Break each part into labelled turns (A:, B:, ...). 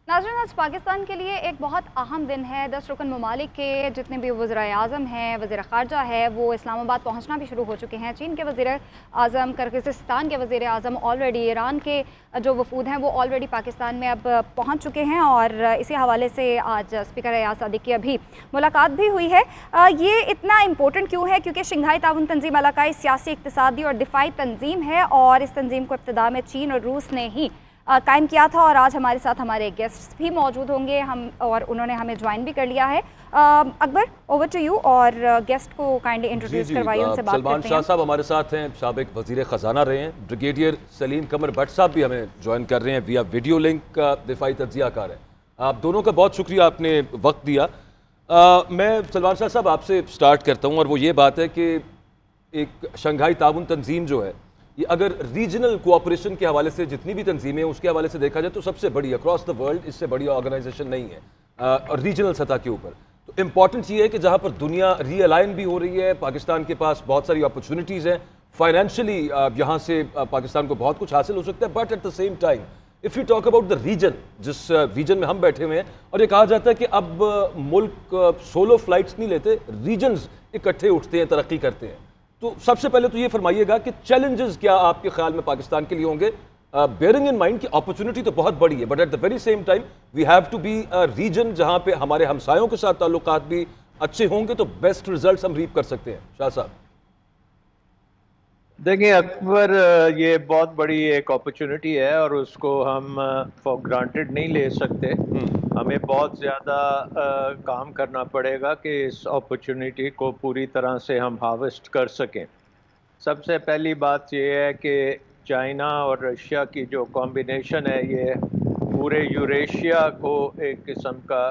A: नाज़रीन, आज पाकिस्तान के लिए एक बहुत अहम दिन है। 10 रुकन ममालिक के जितने भी वज़ीर-ए-आज़म हैं, वज़ीर ख़ारजा है, वो इस्लामाबाद पहुँचना भी शुरू हो चुके हैं। चीन के वज़ीर-ए-आज़म, किर्गिज़स्तान के वज़ीर-ए-आज़म ऑलरेडी, ईरान के जो वफ़ूद हैं वो ऑलरेडी पाकिस्तान में अब पहुँच चुके हैं और इसी हवाले से आज स्पीकर एयाज सादिक की अभी मुलाकात भी हुई है। ये इतना इम्पोर्टेंट क्यों है? क्योंकि शंघाई ताउन तंज़ीम इलाकाई सियासी, इक़्तिसादी और दिफ़ाई तंज़ीम है और इस तंज़ीम को इब्तिदा में चीन और रूस ने ही कायम किया था। और आज हमारे साथ हमारे गेस्ट्स भी मौजूद होंगे और उन्होंने हमें ज्वाइन भी कर लिया है। अकबर, ओवर टू यू और गेस्ट को काइंडली इंट्रोड्यूस करवाइए, उनसे बात करते हैं।
B: सलमान शाह साहब हमारे साथ हैं, साबिक वज़ीर ख़ज़ाना रहे हैं। ब्रिगेडियर सलीम कमर भट्ट साहब भी हमें ज्वाइन कर रहे हैं विया वीडियो लिंक, दिफाई तज्ज़ियाकार हैं। आप दोनों का बहुत शुक्रिया, आपने वक्त दिया। मैं सलमान शाह साहब आपसे स्टार्ट करता हूँ और वो ये बात है कि एक शंघाई ताउन तंजीम जो है, ये अगर रीजनल कोऑपरेशन के हवाले से जितनी भी तंजीमें हैं उसके हवाले से देखा जाए तो सबसे बड़ी अक्रॉस द वर्ल्ड, इससे बड़ी ऑर्गेनाइजेशन नहीं है और रीजनल सतह के ऊपर। तो इम्पॉर्टेंट ये है कि जहाँ पर दुनिया रीअलाइन भी हो रही है, पाकिस्तान के पास बहुत सारी अपॉर्चुनिटीज़ हैं, फाइनेंशियली यहाँ से पाकिस्तान को बहुत कुछ हासिल हो सकता है, but at the same time if you talk about the region, जिस रीजन में हम बैठे हुए हैं, और ये कहा जाता है कि अब मुल्क सोलो फ्लाइट्स नहीं लेते, रीजन्स इकट्ठे उठते हैं, तरक्की करते हैं। तो सबसे पहले तो ये फरमाइएगा कि चैलेंजेस क्या आपके ख्याल में पाकिस्तान के लिए होंगे, बेयरिंग इन माइंड कि अपॉर्चुनिटी तो बहुत बड़ी है, but at the very same time we have to be a region जहां पे हमारे हमसायों के साथ ताल्लुकात भी अच्छे होंगे तो बेस्ट रिजल्ट्स हम रीप कर सकते हैं। शाह साहब
C: देखिए अकबर, ये बहुत बड़ी एक अपॉर्चुनिटी है और उसको हम फॉर ग्रांटेड नहीं ले सकते। हमें बहुत ज़्यादा काम करना पड़ेगा कि इस अपॉर्चुनिटी को पूरी तरह से हम हार्वेस्ट कर सकें। सबसे पहली बात ये है कि चाइना और रशिया की जो कॉम्बिनेशन है, ये पूरे यूरेशिया को एक किस्म का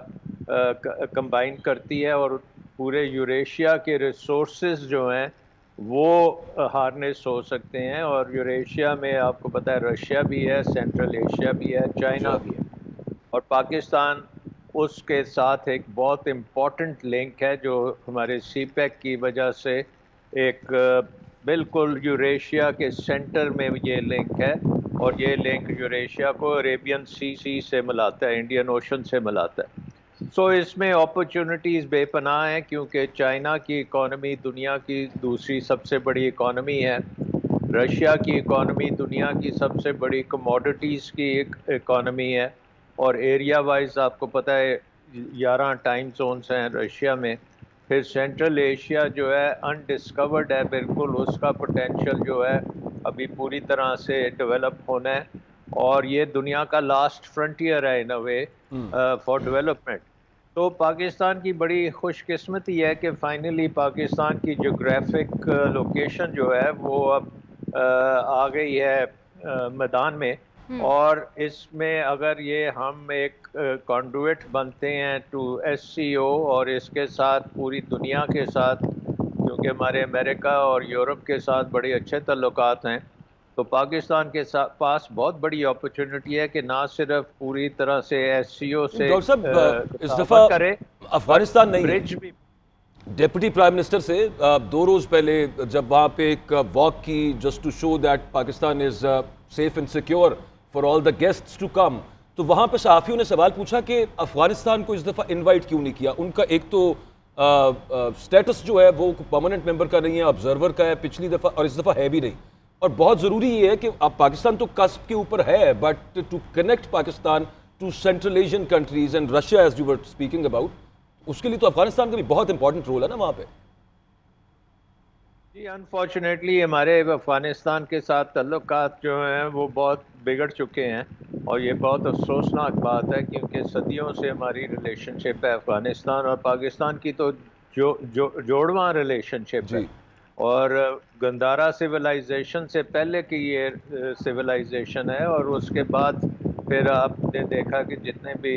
C: कंबाइन करती है और पूरे यूरेशिया के रिसोर्सेज जो हैं वो हार्नेस हो सकते हैं। और यूरेशिया में आपको पता है रशिया भी है, सेंट्रल एशिया भी है, चाइना भी है, और पाकिस्तान उसके साथ एक बहुत इम्पॉर्टेंट लिंक है जो हमारे सीपैक की वजह से एक बिल्कुल यूरेशिया के सेंटर में ये लिंक है। और ये लिंक यूरेशिया को अरेबियन सी से मिलाता है, इंडियन ओशन से मिलाता है। सो इसमें अपॉर्चुनिटीज़ बेपनाह हैं क्योंकि चाइना की इकॉनमी दुनिया की दूसरी सबसे बड़ी इकॉनमी है, रशिया की इकॉनमी दुनिया की सबसे बड़ी कमोडिटीज़ की एक इकॉनमी है, और एरिया वाइज आपको पता है 11 टाइम जोन्स हैं रशिया में। फिर सेंट्रल एशिया जो है अनडिस्कवर्ड है बिल्कुल, उसका पोटेंशियल जो है अभी पूरी तरह से डेवलप होना है, और ये दुनिया का लास्ट फ्रंटियर है इन अ वे फॉर डेवलपमेंट। तो पाकिस्तान की बड़ी खुशकिस्मती है कि फाइनली पाकिस्तान की जोग्राफिक लोकेशन जो है वो अब आ गई है मैदान में, और इसमें अगर ये हम एक कॉन्डुइट बनते हैं टू SCO और इसके साथ पूरी दुनिया के साथ, क्योंकि हमारे अमेरिका और यूरोप के साथ बड़े अच्छे ताल्लुकात हैं, तो पाकिस्तान के पास बहुत बड़ी अपॉर्चुनिटी है कि ना सिर्फ पूरी तरह से SCO से
B: इस दफ़ा
C: करे,
B: अफगानिस्तान नहीं
C: ब्रिज भी।
B: डिप्टी प्राइम मिनिस्टर से 2 रोज़ पहले जब वहाँ पे एक वॉक की just to show that Pakistan is safe and secure for all the guests to come, तो वहाँ पे सहाफ़ियों ने सवाल पूछा कि अफ़गानिस्तान को इस दफ़ा इनवाइट क्यों नहीं किया। उनका एक तो स्टेटस जो है वो परमानेंट मेंबर का नहीं है, ऑब्जर्वर का है पिछली दफ़ा, और इस दफ़ा है भी नहीं। और बहुत ज़रूरी ये है कि अब पाकिस्तान तो कस्ब के ऊपर है, but to connect Pakistan to central Asian countries and Russia as you were speaking about, उसके लिए तो अफगानिस्तान का भी बहुत इंपॉर्टेंट रोल है ना वहाँ पे।
C: जी, अनफॉर्चुनेटली हमारे अफ़गानिस्तान के साथ ताल्लुकात जो हैं वो बहुत बिगड़ चुके हैं, और ये बहुत अफसोसनाक बात है क्योंकि सदियों से हमारी रिलेशनशिप है अफ़गानिस्तान और पाकिस्तान की, तो जोड़वां रिलेशनशिप है। और गंदारा सिविलाइजेशन से पहले की ये सिविलाइजेशन है, और उसके बाद फिर आपने देखा कि जितने भी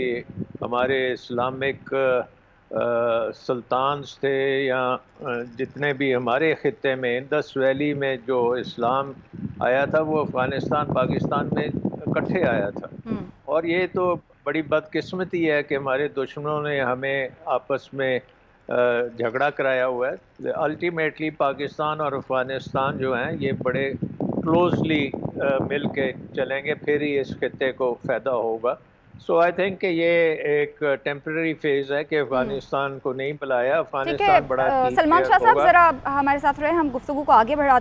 C: हमारे इस्लामिक सुल्तान्स थे या जितने भी हमारे ख़ित्ते में इंडस वैली में जो इस्लाम आया था वो अफ़गानिस्तान पाकिस्तान में इकट्ठे आया था। और ये तो बड़ी बदकिस्मती है कि हमारे दुश्मनों ने हमें आपस में झगड़ा कराया हुआ है। अल्टीमेटली पाकिस्तान और अफ़गानिस्तान जो हैं ये बड़े क्लोजली मिल के चलेंगे, फिर ही इस खित्ते को फ़ायदा होगा। سو آئی تھنک کہ یہ ایک ٹیمپرری فیز ہے کہ افغانستان کو نہیں بلایا.
A: ٹھیک ہے
C: افغانستان بڑا
A: سلمان شاہ صاحب ذرا ہمارے ساتھ رہے, ہم گفتگو کو آگے بڑھاتے ہیں.